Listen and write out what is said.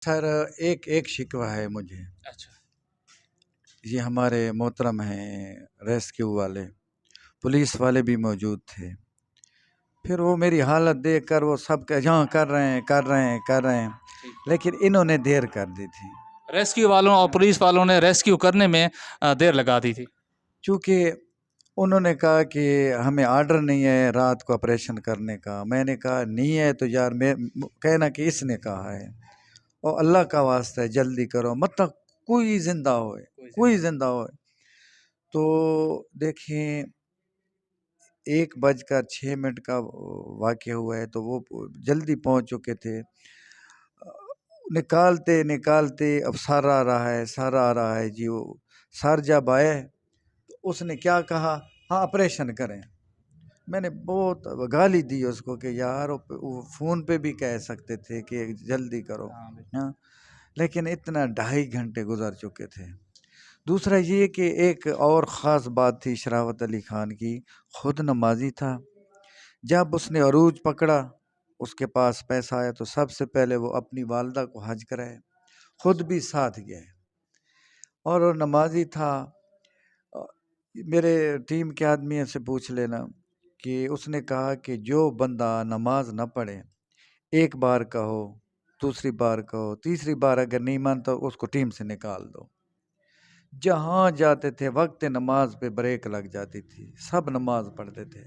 سر ایک ایک شکوہ ہے مجھے، اچھا یہ ہمارے محترم ہیں ریسکیو والے، پولیس والے بھی موجود تھے، پھر وہ میری حالت دیکھ کر وہ سب کہ جہاں کر رہے ہیں لیکن انہوں نے دیر کر دی تھی، ریسکیو والوں اور پولیس والوں نے ریسکیو کرنے میں دیر لگا دی تھی۔ چونکہ انہوں نے کہا کہ ہمیں آرڈر نہیں ہے رات کو آپریشن کرنے کا۔ میں نے کہا نہیں ہے تو یار میں کہنا کہ اس نے کہا ہے، اور اللہ کا واسطہ ہے جلدی کرو، مطلب کوئی زندہ ہوئے تو دیکھیں 1:06 کا واقعہ ہوا ہے، تو وہ جلدی پہنچ چکے تھے، نکالتے اب سر آ رہا ہے جی، وہ سر جب آئے تو اس نے کیا کہا، ہاں آپریشن کریں۔ میں نے بہت گالی دی اس کو کہ یار فون پہ بھی کہہ سکتے تھے کہ جلدی کرو، ہاں، لیکن اتنا 2.5 گھنٹے گزر چکے تھے۔ دوسرا یہ کہ ایک اور خاص بات تھی شراوت علی خان کی، خود نمازی تھا، جب اس نے عروج پکڑا اس کے پاس پیسہ آیا تو سب سے پہلے وہ اپنی والدہ کو حج کرائے، خود بھی ساتھ گئے، اور وہ نمازی تھا۔ میرے ٹیم کے آدمی سے پوچھ لینا کہ اس نے کہا کہ جو بندہ نماز نہ پڑھے، ایک بار کہو، دوسری بار کہو، تیسری بار اگر نہیں مانتا اس کو ٹیم سے نکال دو۔ جہاں جاتے تھے وقت نماز پہ بریک لگ جاتی تھی، سب نماز پڑھتے تھے۔